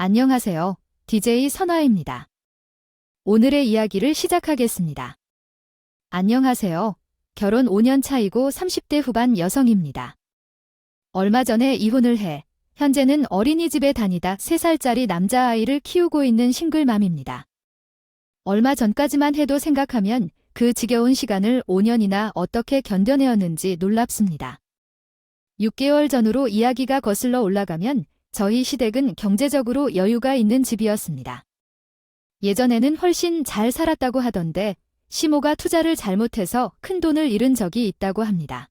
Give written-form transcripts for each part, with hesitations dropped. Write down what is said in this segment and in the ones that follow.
안녕하세요. DJ 선아입니다. 오늘의 이야기를 시작하겠습니다. 안녕하세요. 결혼 5년 차이고 30대 후반 여성입니다. 얼마 전에 이혼을 해 현재는 어린이집에 다니다 3살짜리 남자아이를 키우고 있는 싱글맘입니다. 얼마 전까지만 해도 생각하면 그 지겨운 시간을 5년이나 어떻게 견뎌내었는지 놀랍습니다. 6개월 전으로 이야기가 거슬러 올라가면 저희 시댁은 경제적으로 여유가 있는 집이었습니다. 예전에는 훨씬 잘 살았다고 하던데 시모가 투자를 잘못해서 큰 돈을 잃은 적이 있다고 합니다.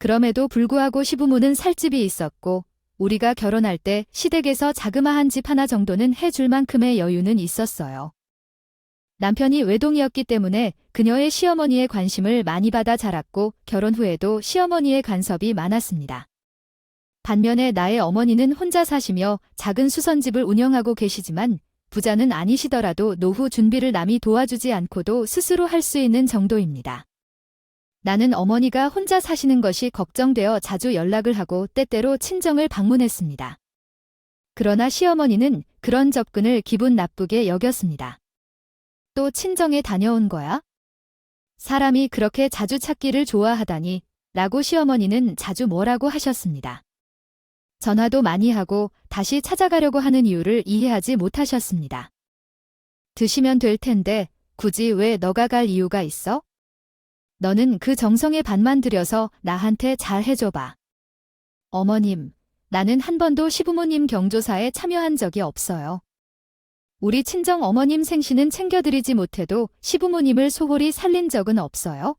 그럼에도 불구하고 시부모는 살 집이 있었고 우리가 결혼할 때 시댁에서 자그마한 집 하나 정도는 해줄 만큼의 여유는 있었어요. 남편이 외동이었기 때문에 그녀의 시어머니의 관심을 많이 받아 자랐고 결혼 후에도 시어머니의 간섭이 많았습니다. 반면에 나의 어머니는 혼자 사시며 작은 수선집을 운영하고 계시지만 부자는 아니시더라도 노후 준비를 남이 도와주지 않고도 스스로 할 수 있는 정도입니다. 나는 어머니가 혼자 사시는 것이 걱정되어 자주 연락을 하고 때때로 친정을 방문했습니다. 그러나 시어머니는 그런 접근을 기분 나쁘게 여겼습니다. 또 친정에 다녀온 거야? 사람이 그렇게 자주 찾기를 좋아하다니 라고 시어머니는 자주 뭐라고 하셨습니다. 전화도 많이 하고 다시 찾아가려고 하는 이유를 이해하지 못하셨습니다. 드시면 될 텐데 굳이 왜 너가 갈 이유가 있어? 너는 그 정성에 반만 들여서 나한테 잘 해줘봐. 어머님, 나는 한 번도 시부모님 경조사에 참여한 적이 없어요. 우리 친정 어머님 생신은 챙겨드리지 못해도 시부모님을 소홀히 살린 적은 없어요.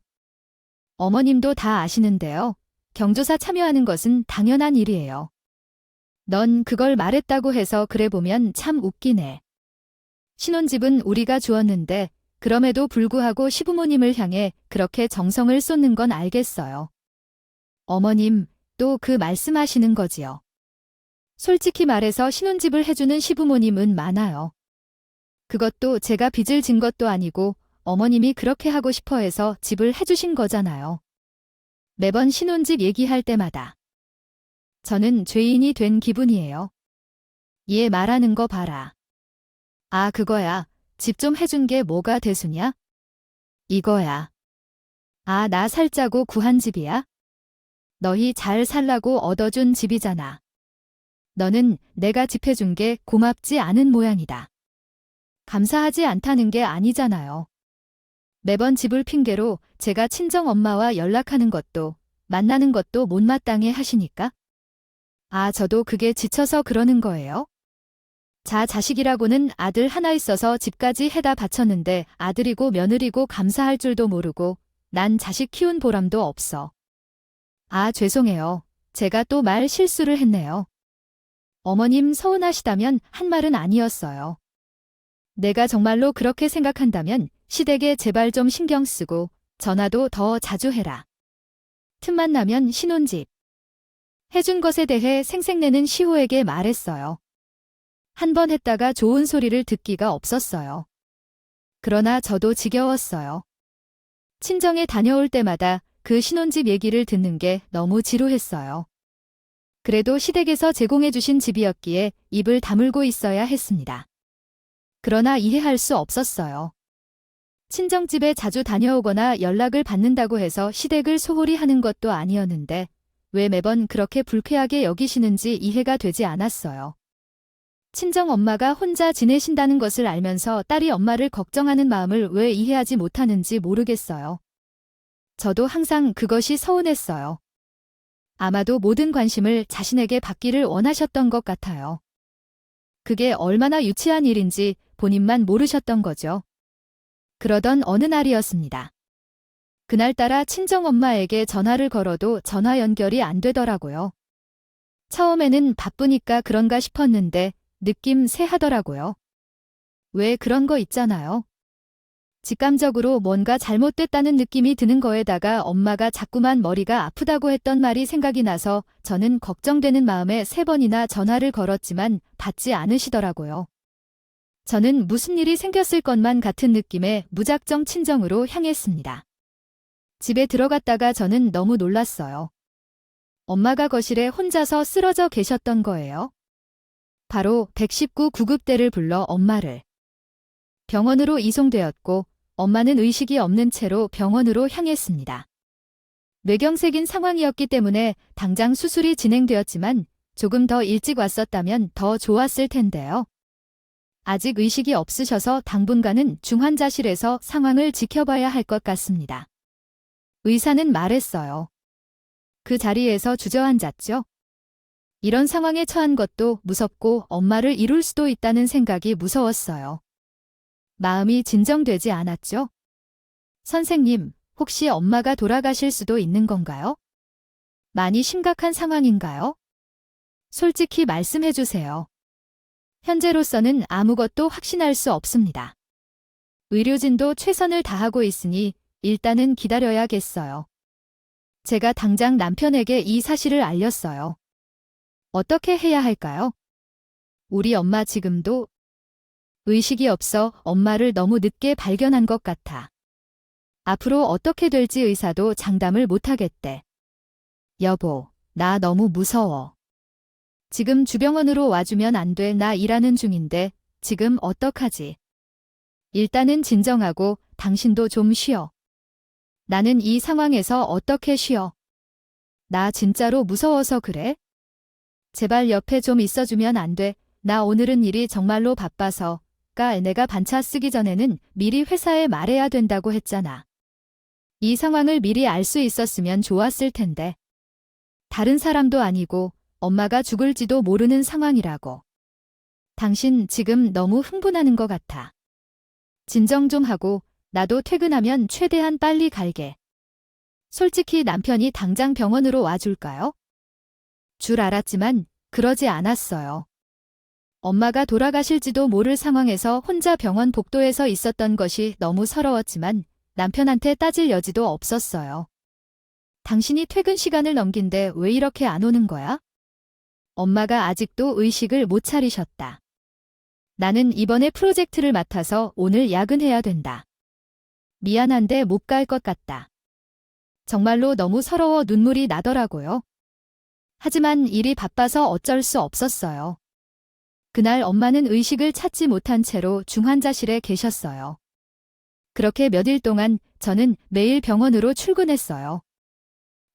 어머님도 다 아시는데요. 경조사 참여하는 것은 당연한 일이에요. 넌 그걸 말했다고 해서 그래 보면 참 웃기네. 신혼집은 우리가 주었는데 그럼에도 불구하고 시부모님을 향해 그렇게 정성을 쏟는 건 알겠어요. 어머님, 또 그 말씀하시는 거지요. 솔직히 말해서 신혼집을 해주는 시부모님은 많아요. 그것도 제가 빚을 진 것도 아니고 어머님이 그렇게 하고 싶어 해서 집을 해주신 거잖아요. 매번 신혼집 얘기할 때마다 저는 죄인이 된 기분이에요. 얘 말하는 거 봐라. 아, 그거야. 집 좀 해준 게 뭐가 대수냐? 이거야. 아, 나 살자고 구한 집이야? 너희 잘 살라고 얻어준 집이잖아. 너는 내가 집 해준 게 고맙지 않은 모양이다. 감사하지 않다는 게 아니잖아요. 매번 집을 핑계로 제가 친정 엄마와 연락하는 것도 만나는 것도 못마땅해 하시니까? 아, 저도 그게 지쳐서 그러는 거예요? 자식이라고는 아들 하나 있어서 집까지 해다 바쳤는데 아들이고 며느리고 감사할 줄도 모르고 난 자식 키운 보람도 없어. 아, 죄송해요. 제가 또 말 실수를 했네요. 어머님 서운하시다면 한 말은 아니었어요. 내가 정말로 그렇게 생각한다면 시댁에 제발 좀 신경 쓰고 전화도 더 자주 해라. 틈만 나면 신혼집 해준 것에 대해 생색내는 시호에게 말했어요. 한 번 했다가 좋은 소리를 듣기가 없었어요. 그러나 저도 지겨웠어요. 친정에 다녀올 때마다 그 신혼집 얘기를 듣는 게 너무 지루했어요. 그래도 시댁에서 제공해주신 집이었기에 입을 다물고 있어야 했습니다. 그러나 이해할 수 없었어요. 친정집에 자주 다녀오거나 연락을 받는다고 해서 시댁을 소홀히 하는 것도 아니었는데 왜 매번 그렇게 불쾌하게 여기시는지 이해가 되지 않았어요. 친정 엄마가 혼자 지내신다는 것을 알면서 딸이 엄마를 걱정하는 마음을 왜 이해하지 못하는지 모르겠어요. 저도 항상 그것이 서운했어요. 아마도 모든 관심을 자신에게 받기를 원하셨던 것 같아요. 그게 얼마나 유치한 일인지 본인만 모르셨던 거죠. 그러던 어느 날이었습니다. 그날따라 친정엄마에게 전화를 걸어도 전화 연결이 안 되더라고요. 처음에는 바쁘니까 그런가 싶었는데 느낌새 하더라고요. 왜 그런 거 있잖아요. 직감적으로 뭔가 잘못됐다는 느낌이 드는 거에다가 엄마가 자꾸만 머리가 아프다고 했던 말이 생각이 나서 저는 걱정되는 마음에 3번이나 전화를 걸었지만 받지 않으시더라고요. 저는 무슨 일이 생겼을 것만 같은 느낌에 무작정 친정으로 향했습니다. 집에 들어갔다가 저는 너무 놀랐어요. 엄마가 거실에 혼자서 쓰러져 계셨던 거예요. 바로 119 구급대를 불러 엄마를 병원으로 이송되었고 엄마는 의식이 없는 채로 병원으로 향했습니다. 뇌경색인 상황이었기 때문에 당장 수술이 진행되었지만 조금 더 일찍 왔었다면 더 좋았을 텐데요. 아직 의식이 없으셔서 당분간은 중환자실에서 상황을 지켜봐야 할 것 같습니다. 의사는 말했어요. 그 자리에서 주저앉았죠. 이런 상황에 처한 것도 무섭고 엄마를 잃을 수도 있다는 생각이 무서웠어요. 마음이 진정되지 않았죠. 선생님, 혹시 엄마가 돌아가실 수도 있는 건가요? 많이 심각한 상황인가요? 솔직히 말씀해 주세요. 현재로서는 아무것도 확신할 수 없습니다. 의료진도 최선을 다하고 있으니 일단은 기다려야겠어요. 제가 당장 남편에게 이 사실을 알렸어요. 어떻게 해야 할까요? 우리 엄마 지금도 의식이 없어 엄마를 너무 늦게 발견한 것 같아. 앞으로 어떻게 될지 의사도 장담을 못하겠대. 여보, 나 너무 무서워. 지금 주병원으로 와주면 안 돼. 나 일하는 중인데 지금 어떡하지? 일단은 진정하고 당신도 좀 쉬어. 나는 이 상황에서 어떻게 쉬어? 나 진짜로 무서워서 그래? 제발 옆에 좀 있어주면 안 돼. 나 오늘은 일이 정말로 바빠서. 내가 반차 쓰기 전에는 미리 회사에 말해야 된다고 했잖아. 이 상황을 미리 알 수 있었으면 좋았을 텐데. 다른 사람도 아니고 엄마가 죽을지도 모르는 상황이라고. 당신 지금 너무 흥분하는 것 같아. 진정 좀 하고 나도 퇴근하면 최대한 빨리 갈게. 솔직히 남편이 당장 병원으로 와줄까요? 줄 알았지만 그러지 않았어요. 엄마가 돌아가실지도 모를 상황에서 혼자 병원 복도에서 있었던 것이 너무 서러웠지만 남편한테 따질 여지도 없었어요. 당신이 퇴근 시간을 넘긴데 왜 이렇게 안 오는 거야? 엄마가 아직도 의식을 못 차리셨다. 나는 이번에 프로젝트를 맡아서 오늘 야근해야 된다. 미안한데 못 갈 것 같다. 정말로 너무 서러워 눈물이 나더라고요. 하지만 일이 바빠서 어쩔 수 없었어요. 그날 엄마는 의식을 찾지 못한 채로 중환자실에 계셨어요. 그렇게 몇 일 동안 저는 매일 병원으로 출근했어요.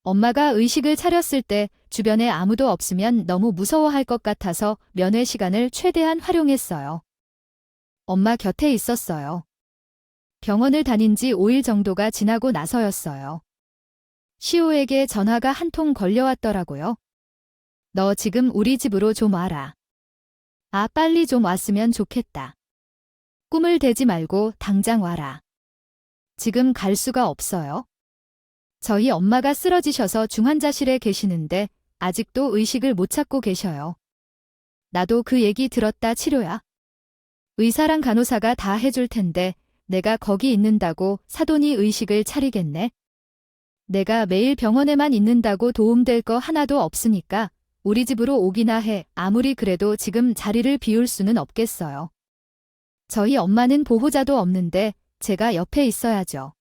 엄마가 의식을 차렸을 때 주변에 아무도 없으면 너무 무서워할 것 같아서 면회 시간을 최대한 활용했어요. 엄마 곁에 있었어요. 병원을 다닌 지 5일 정도가 지나고 나서였어요. 시호에게 전화가 한 통 걸려왔더라고요. 너 지금 우리 집으로 좀 와라. 아, 빨리 좀 왔으면 좋겠다. 꿈을 대지 말고 당장 와라. 지금 갈 수가 없어요. 저희 엄마가 쓰러지셔서 중환자실에 계시는데 아직도 의식을 못 찾고 계셔요. 나도 그 얘기 들었다. 치료야. 의사랑 간호사가 다 해줄 텐데 내가 거기 있는다고 사돈이 의식을 차리겠네. 내가 매일 병원에만 있는다고 도움될 거 하나도 없으니까 우리 집으로 오기나 해. 아무리 그래도 지금 자리를 비울 수는 없겠어요. 저희 엄마는 보호자도 없는데 제가 옆에 있어야죠.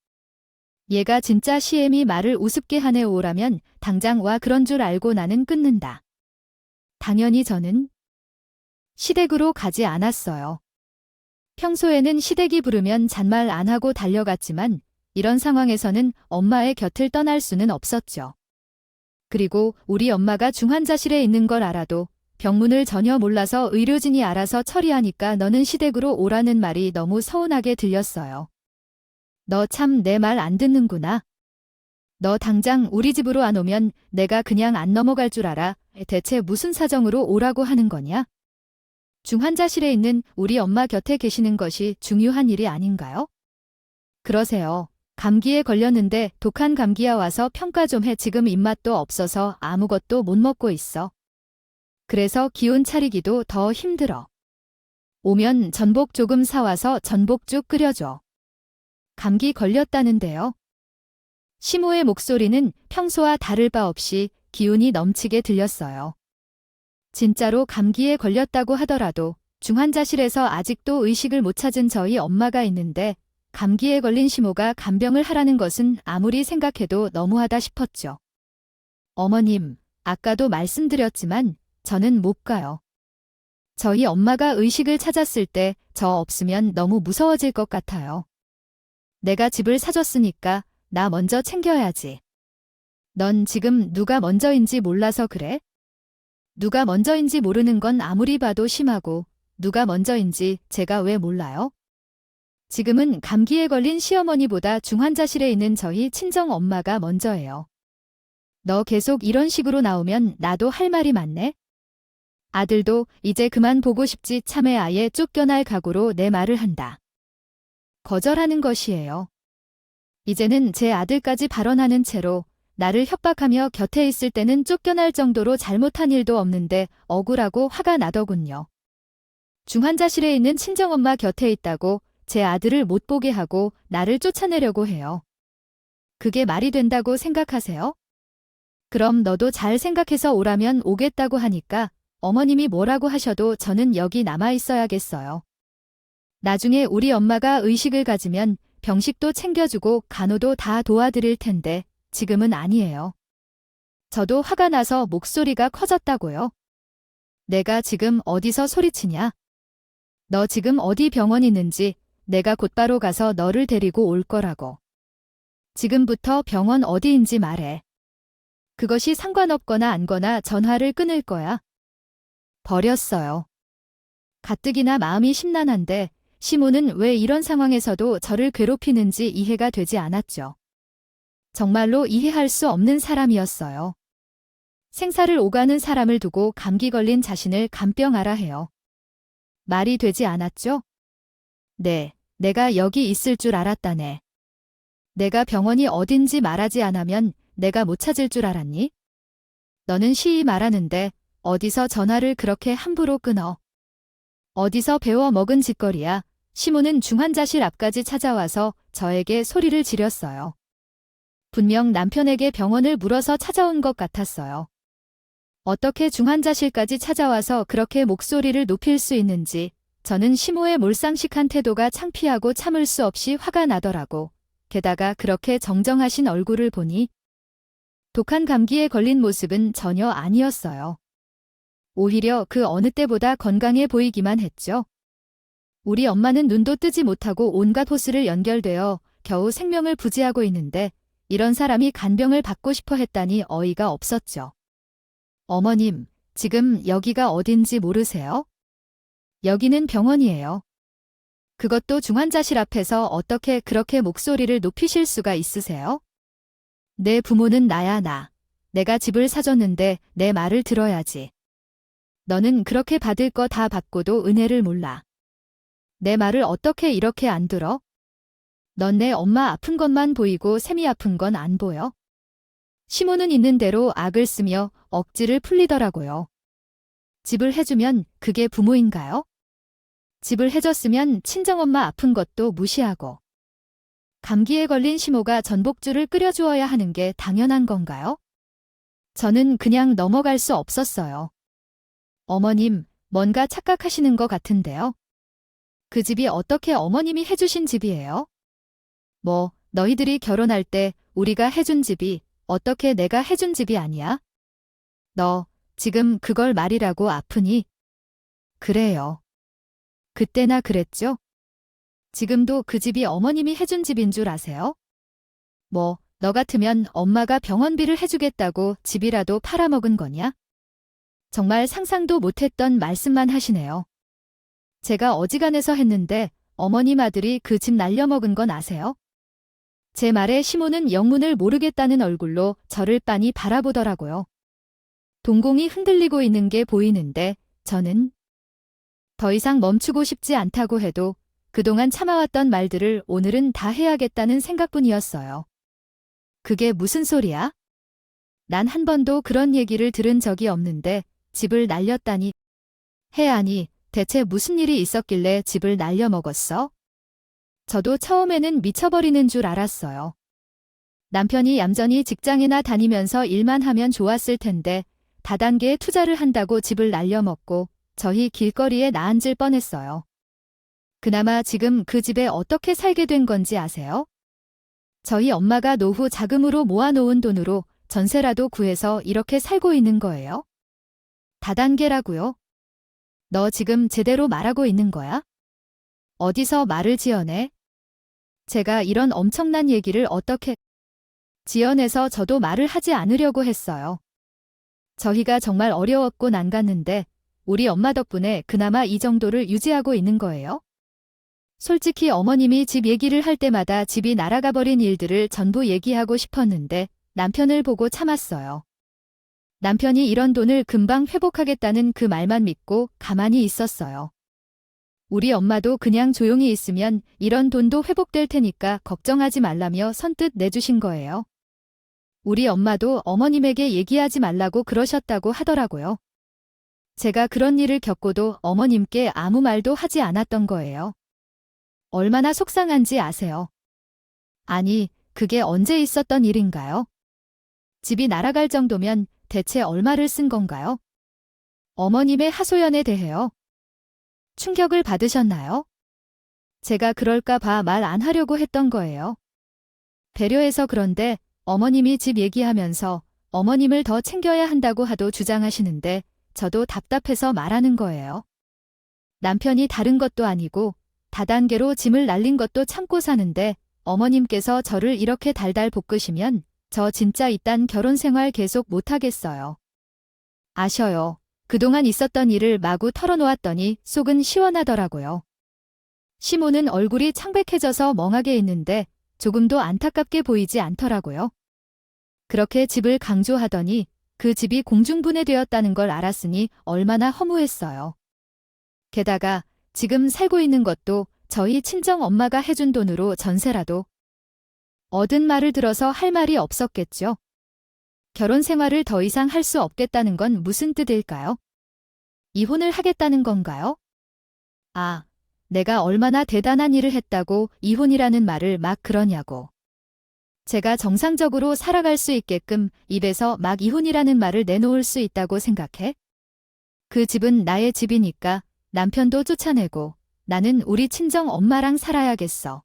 얘가 진짜 시엠이 말을 우습게 하네. 오라면 당장 와. 그런 줄 알고 나는 끊는다. 당연히 저는 시댁으로 가지 않았어요. 평소에는 시댁이 부르면 잔말 안 하고 달려갔지만 이런 상황에서는 엄마의 곁을 떠날 수는 없었죠. 그리고 우리 엄마가 중환자실에 있는 걸 알아도 병문을 전혀 몰라서 의료진이 알아서 처리하니까 너는 시댁으로 오라는 말이 너무 서운하게 들렸어요. 너 참 내 말 안 듣는구나. 너 당장 우리 집으로 안 오면 내가 그냥 안 넘어갈 줄 알아. 대체 무슨 사정으로 오라고 하는 거냐? 중환자실에 있는 우리 엄마 곁에 계시는 것이 중요한 일이 아닌가요? 그러세요. 감기에 걸렸는데 독한 감기야. 와서 평가 좀 해. 지금 입맛도 없어서 아무것도 못 먹고 있어. 그래서 기운 차리기도 더 힘들어. 오면 전복 조금 사와서 전복죽 끓여줘. 감기 걸렸다는데요. 시모의 목소리는 평소와 다를 바 없이 기운이 넘치게 들렸어요. 진짜로 감기에 걸렸다고 하더라도 중환자실에서 아직도 의식을 못 찾은 저희 엄마가 있는데 감기에 걸린 시모가 간병을 하라는 것은 아무리 생각해도 너무하다 싶었죠. 어머님, 아까도 말씀드렸지만 저는 못 가요. 저희 엄마가 의식을 찾았을 때 저 없으면 너무 무서워질 것 같아요. 내가 집을 사줬으니까 나 먼저 챙겨야지. 넌 지금 누가 먼저인지 몰라서 그래? 누가 먼저인지 모르는 건 아무리 봐도 심하고 누가 먼저인지 제가 왜 몰라요? 지금은 감기에 걸린 시어머니보다 중환자실에 있는 저희 친정엄마가 먼저예요. 너 계속 이런 식으로 나오면 나도 할 말이 많네? 아들도 이제 그만 보고 싶지 참에 아예 쫓겨날 각오로 내 말을 한다. 거절하는 것이에요. 이제는 제 아들까지 발언하는 채로 나를 협박하며 곁에 있을 때는 쫓겨날 정도로 잘못한 일도 없는데 억울하고 화가 나더군요. 중환자실에 있는 친정엄마 곁에 있다고 제 아들을 못 보게 하고 나를 쫓아내려고 해요. 그게 말이 된다고 생각하세요? 그럼 너도 잘 생각해서 오라면 오겠다고 하니까 어머님이 뭐라고 하셔도 저는 여기 남아 있어야겠어요. 나중에 우리 엄마가 의식을 가지면 병식도 챙겨주고 간호도 다 도와드릴 텐데 지금은 아니에요. 저도 화가 나서 목소리가 커졌다고요. 내가 지금 어디서 소리치냐? 너 지금 어디 병원 있는지 내가 곧바로 가서 너를 데리고 올 거라고. 지금부터 병원 어디인지 말해. 그것이 상관없거나 안거나 전화를 끊을 거야. 버렸어요. 가뜩이나 마음이 심란한데 시모는 왜 이런 상황에서도 저를 괴롭히는지 이해가 되지 않았죠. 정말로 이해할 수 없는 사람이었어요. 생사를 오가는 사람을 두고 감기 걸린 자신을 간병하라 해요. 말이 되지 않았죠? 네, 내가 여기 있을 줄 알았다네. 내가 병원이 어딘지 말하지 않으면 내가 못 찾을 줄 알았니? 너는 시이 말하는데 어디서 전화를 그렇게 함부로 끊어? 어디서 배워 먹은 짓거리야? 시모는 중환자실 앞까지 찾아와서 저에게 소리를 지렸어요. 분명 남편에게 병원을 물어서 찾아온 것 같았어요. 어떻게 중환자실까지 찾아와서 그렇게 목소리를 높일 수 있는지 저는 시모의 몰상식한 태도가 창피하고 참을 수 없이 화가 나더라고. 게다가 그렇게 정정하신 얼굴을 보니 독한 감기에 걸린 모습은 전혀 아니었어요. 오히려 그 어느 때보다 건강해 보이기만 했죠. 우리 엄마는 눈도 뜨지 못하고 온갖 호스를 연결되어 겨우 생명을 부지하고 있는데 이런 사람이 간병을 받고 싶어 했다니 어이가 없었죠. 어머님, 지금 여기가 어딘지 모르세요? 여기는 병원이에요. 그것도 중환자실 앞에서 어떻게 그렇게 목소리를 높이실 수가 있으세요? 내 부모는 나야 나. 내가 집을 사줬는데 내 말을 들어야지. 너는 그렇게 받을 거 다 받고도 은혜를 몰라. 내 말을 어떻게 이렇게 안 들어? 넌 내 엄마 아픈 것만 보이고 샘이 아픈 건 안 보여? 시모는 있는 대로 악을 쓰며 억지를 풀리더라고요. 집을 해주면 그게 부모인가요? 집을 해줬으면 친정엄마 아픈 것도 무시하고. 감기에 걸린 시모가 전복죽을 끓여주어야 하는 게 당연한 건가요? 저는 그냥 넘어갈 수 없었어요. 어머님, 뭔가 착각하시는 것 같은데요. 그 집이 어떻게 어머님이 해주신 집이에요? 뭐, 너희들이 결혼할 때 우리가 해준 집이 어떻게 내가 해준 집이 아니야? 너 지금 그걸 말이라고 아프니? 그래요. 그때나 그랬죠? 지금도 그 집이 어머님이 해준 집인 줄 아세요? 뭐, 너 같으면 엄마가 병원비를 해주겠다고 집이라도 팔아먹은 거냐? 정말 상상도 못했던 말씀만 하시네요. 제가 어지간해서 했는데 어머님 아들이 그 집 날려먹은 건 아세요? 제 말에 시모는 영문을 모르겠다는 얼굴로 저를 빤히 바라보더라고요. 동공이 흔들리고 있는 게 보이는데 저는 더 이상 멈추고 싶지 않다고 해도 그동안 참아왔던 말들을 오늘은 다 해야겠다는 생각뿐이었어요. 그게 무슨 소리야? 난 한 번도 그런 얘기를 들은 적이 없는데 집을 날렸다니. 해아니, 대체 무슨 일이 있었길래 집을 날려먹었어? 저도 처음에는 미쳐버리는 줄 알았어요. 남편이 얌전히 직장이나 다니면서 일만 하면 좋았을 텐데 다단계에 투자를 한다고 집을 날려먹고 저희 길거리에 나앉을 뻔했어요. 그나마 지금 그 집에 어떻게 살게 된 건지 아세요? 저희 엄마가 노후 자금으로 모아놓은 돈으로 전세라도 구해서 이렇게 살고 있는 거예요. 다단계라고요? 너 지금 제대로 말하고 있는 거야? 어디서 말을 지어내? 제가 이런 엄청난 얘기를 어떻게 지어내서 저도 말을 하지 않으려고 했어요. 저희가 정말 어려웠고 난갔는데 우리 엄마 덕분에 그나마 이 정도를 유지하고 있는 거예요. 솔직히 어머님이 집 얘기를 할 때마다 집이 날아가 버린 일들을 전부 얘기하고 싶었는데 남편을 보고 참았어요. 남편이 이런 돈을 금방 회복하겠다는 그 말만 믿고 가만히 있었어요. 우리 엄마도 그냥 조용히 있으면 이런 돈도 회복될 테니까 걱정하지 말라며 선뜻 내주신 거예요. 우리 엄마도 어머님에게 얘기하지 말라고 그러셨다고 하더라고요. 제가 그런 일을 겪고도 어머님께 아무 말도 하지 않았던 거예요. 얼마나 속상한지 아세요? 아니, 그게 언제 있었던 일인가요? 집이 날아갈 정도면 대체 얼마를 쓴 건가요? 어머님의 하소연에 대해요. 충격을 받으셨나요? 제가 그럴까 봐 말 안 하려고 했던 거예요. 배려해서. 그런데 어머님이 집 얘기하면서 어머님을 더 챙겨야 한다고 하도 주장하시는데 저도 답답해서 말하는 거예요. 남편이 다른 것도 아니고 다단계로 짐을 날린 것도 참고 사는데 어머님께서 저를 이렇게 달달 볶으시면 저 진짜 이딴 결혼 생활 계속 못하겠어요. 아셔요. 그동안 있었던 일을 마구 털어놓았더니 속은 시원하더라고요. 시모는 얼굴이 창백해져서 멍하게 있는데 조금도 안타깝게 보이지 않더라고요. 그렇게 집을 강조하더니 그 집이 공중분해되었다는 걸 알았으니 얼마나 허무했어요. 게다가 지금 살고 있는 것도 저희 친정 엄마가 해준 돈으로 전세라도 얻은 말을 들어서 할 말이 없었겠죠. 결혼 생활을 더 이상 할 수 없겠다는 건 무슨 뜻일까요? 이혼을 하겠다는 건가요? 아, 내가 얼마나 대단한 일을 했다고 이혼이라는 말을 막 그러냐고. 제가 정상적으로 살아갈 수 있게끔 입에서 막 이혼이라는 말을 내놓을 수 있다고 생각해? 그 집은 나의 집이니까 남편도 쫓아내고 나는 우리 친정 엄마랑 살아야겠어.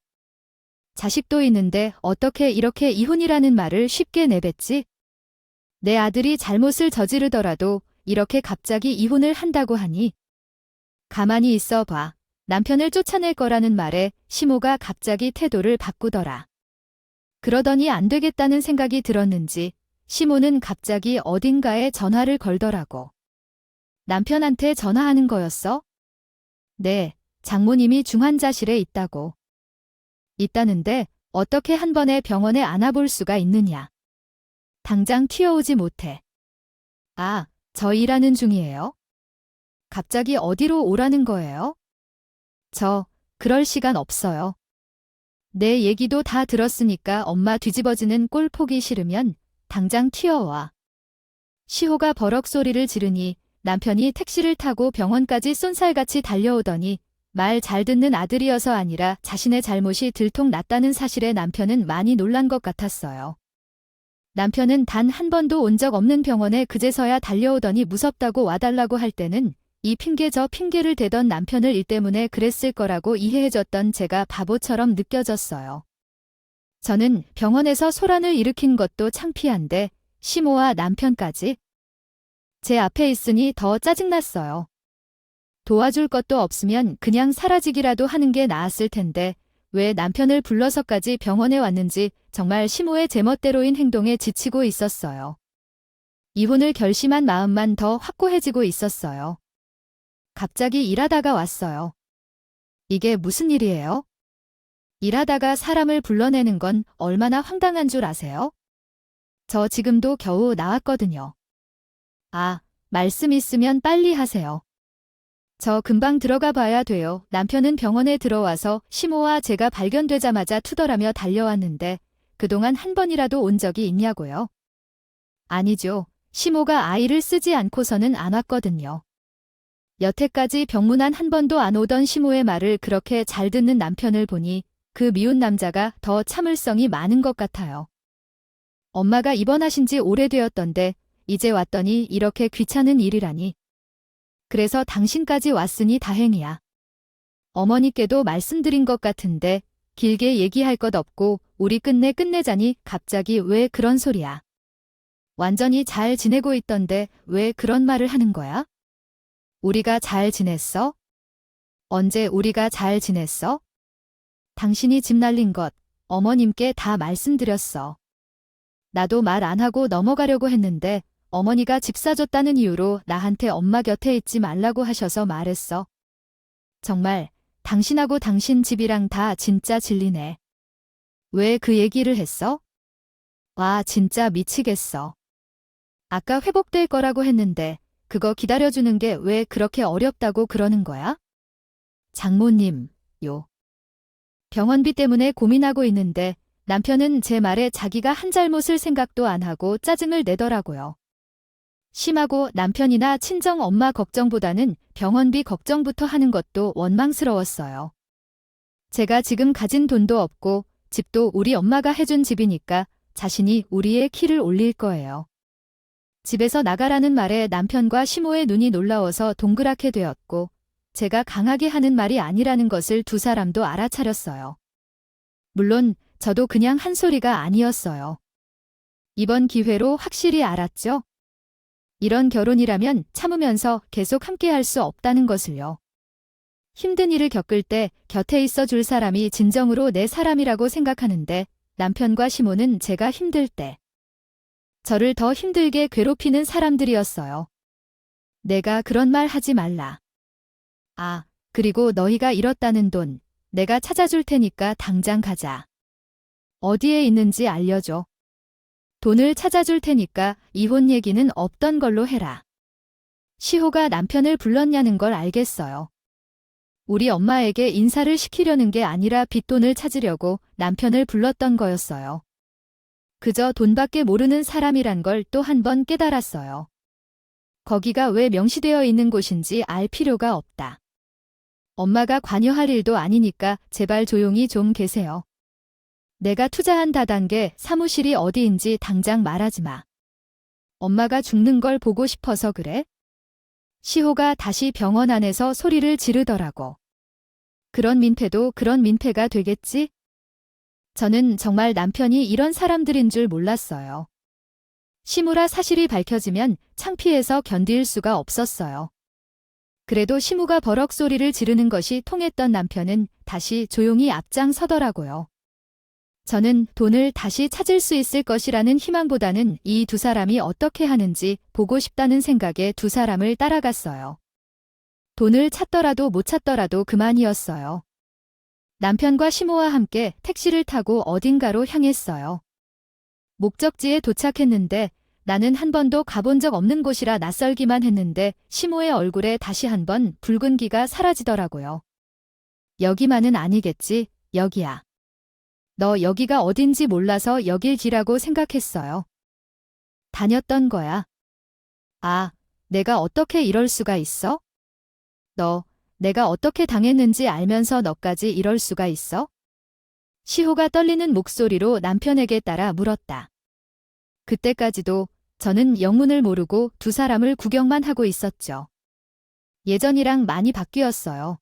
자식도 있는데 어떻게 이렇게 이혼이라는 말을 쉽게 내뱉지? 내 아들이 잘못을 저지르더라도 이렇게 갑자기 이혼을 한다고 하니 가만히 있어 봐. 남편을 쫓아낼 거라는 말에 시모가 갑자기 태도를 바꾸더라. 그러더니 안 되겠다는 생각이 들었는지 시모는 갑자기 어딘가에 전화를 걸더라고. 남편한테 전화하는 거였어? 네, 장모님이 중환자실에 있다고. 있다는데 어떻게 한 번에 병원에 안아볼 수가 있느냐. 당장 튀어오지 못해. 아, 저 일하는 중이에요. 갑자기 어디로 오라는 거예요? 그럴 시간 없어요. 내 얘기도 다 들었으니까 엄마 뒤집어지는 꼴 보기 싫으면 당장 튀어와. 시호가 버럭 소리를 지르니 남편이 택시를 타고 병원까지 쏜살같이 달려오더니 말 잘 듣는 아들이어서 아니라 자신의 잘못이 들통났다는 사실에 남편은 많이 놀란 것 같았어요. 남편은 단 한 번도 온 적 없는 병원에 그제서야 달려오더니 무섭다고 와달라고 할 때는 이 핑계 저 핑계를 대던 남편을 일 때문에 그랬을 거라고 이해해줬던 제가 바보처럼 느껴졌어요. 저는 병원에서 소란을 일으킨 것도 창피한데 시모와 남편까지 제 앞에 있으니 더 짜증났어요. 도와줄 것도 없으면 그냥 사라지기라도 하는 게 나았을 텐데 왜 남편을 불러서까지 병원에 왔는지 정말 시모의 제멋대로인 행동에 지치고 있었어요. 이혼을 결심한 마음만 더 확고해지고 있었어요. 갑자기 일하다가 왔어요. 이게 무슨 일이에요? 일하다가 사람을 불러내는 건 얼마나 황당한 줄 아세요? 저 지금도 겨우 나왔거든요. 아, 말씀 있으면 빨리 하세요. 저 금방 들어가 봐야 돼요. 남편은 병원에 들어와서 시모와 제가 발견되자마자 투덜하며 달려왔는데 그동안 한 번이라도 온 적이 있냐고요? 아니죠. 시모가 아이를 쓰지 않고서는 안 왔거든요. 여태까지 병문안 한 번도 안 오던 시모의 말을 그렇게 잘 듣는 남편을 보니 그 미운 남자가 더 참을성이 많은 것 같아요. 엄마가 입원하신 지 오래되었던데 이제 왔더니 이렇게 귀찮은 일이라니. 그래서 당신까지 왔으니 다행이야. 어머니께도 말씀드린 것 같은데 길게 얘기할 것 없고 우리 끝내자니 갑자기 왜 그런 소리야. 완전히 잘 지내고 있던데 왜 그런 말을 하는 거야? 우리가 잘 지냈어? 언제 우리가 잘 지냈어? 당신이 집 날린 것 어머님께 다 말씀드렸어. 나도 말 안 하고 넘어가려고 했는데 어머니가 집 사줬다는 이유로 나한테 엄마 곁에 있지 말라고 하셔서 말했어. 정말 당신하고 당신 집이랑 다 진짜 진리네. 왜 그 얘기를 했어? 와, 진짜 미치겠어. 아까 회복될 거라고 했는데 그거 기다려주는 게 왜 그렇게 어렵다고 그러는 거야? 장모님, 요. 병원비 때문에 고민하고 있는데 남편은 제 말에 자기가 한 잘못을 생각도 안 하고 짜증을 내더라고요. 심하고 남편이나 친정 엄마 걱정보다는 병원비 걱정부터 하는 것도 원망스러웠어요. 제가 지금 가진 돈도 없고 집도 우리 엄마가 해준 집이니까 자신이 우리의 키를 올릴 거예요. 집에서 나가라는 말에 남편과 시모의 눈이 놀라워서 동그랗게 되었고 제가 강하게 하는 말이 아니라는 것을 두 사람도 알아차렸어요. 물론 저도 그냥 한 소리가 아니었어요. 이번 기회로 확실히 알았죠? 이런 결혼이라면 참으면서 계속 함께 할 수 없다는 것을요. 힘든 일을 겪을 때 곁에 있어 줄 사람이 진정으로 내 사람이라고 생각하는데 남편과 시모는 제가 힘들 때 저를 더 힘들게 괴롭히는 사람들이었어요. 내가 그런 말 하지 말라. 아, 그리고 너희가 잃었다는 돈 내가 찾아줄 테니까 당장 가자. 어디에 있는지 알려줘. 돈을 찾아줄 테니까 이혼 얘기는 없던 걸로 해라. 시호가 남편을 불렀냐는 걸 알겠어요. 우리 엄마에게 인사를 시키려는 게 아니라 빚돈을 찾으려고 남편을 불렀던 거였어요. 그저 돈밖에 모르는 사람이란 걸 또 한 번 깨달았어요. 거기가 왜 명시되어 있는 곳인지 알 필요가 없다. 엄마가 관여할 일도 아니니까 제발 조용히 좀 계세요. 내가 투자한 다단계 사무실이 어디인지 당장 말하지 마. 엄마가 죽는 걸 보고 싶어서 그래? 시호가 다시 병원 안에서 소리를 지르더라고. 그런 민폐도 그런 민폐가 되겠지? 저는 정말 남편이 이런 사람들인 줄 몰랐어요. 시무라 사실이 밝혀지면 창피해서 견딜 수가 없었어요. 그래도 시무가 버럭 소리를 지르는 것이 통했던 남편은 다시 조용히 앞장서더라고요. 저는 돈을 다시 찾을 수 있을 것이라는 희망보다는 이 두 사람이 어떻게 하는지 보고 싶다는 생각에 두 사람을 따라갔어요. 돈을 찾더라도 못 찾더라도 그만이었어요. 남편과 시모와 함께 택시를 타고 어딘가로 향했어요. 목적지에 도착했는데 나는 한 번도 가본 적 없는 곳이라 낯설기만 했는데 시모의 얼굴에 다시 한번 붉은기가 사라지더라고요. 여기만은 아니겠지, 여기야. 너 여기가 어딘지 몰라서 여길 기라고 생각했어요. 다녔던 거야. 아, 내가 어떻게 이럴 수가 있어? 너, 내가 어떻게 당했는지 알면서 너까지 이럴 수가 있어? 시호가 떨리는 목소리로 남편에게 따라 물었다. 그때까지도 저는 영문을 모르고 두 사람을 구경만 하고 있었죠. 예전이랑 많이 바뀌었어요.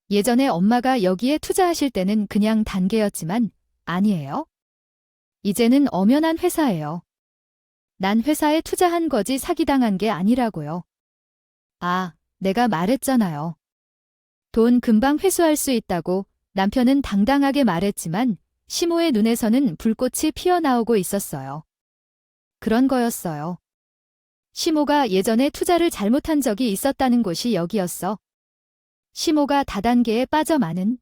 예전에 엄마가 여기에 투자하실 때는 그냥 단계였지만 아니에요. 이제는 엄연한 회사예요. 난 회사에 투자한 거지 사기당한 게 아니라고요. 아, 내가 말했잖아요. 돈 금방 회수할 수 있다고 남편은 당당하게 말했지만 시모의 눈에서는 불꽃이 피어나오고 있었어요. 그런 거였어요. 시모가 예전에 투자를 잘못한 적이 있었다는 곳이 여기였어. 시모가 다단계에 빠져 많은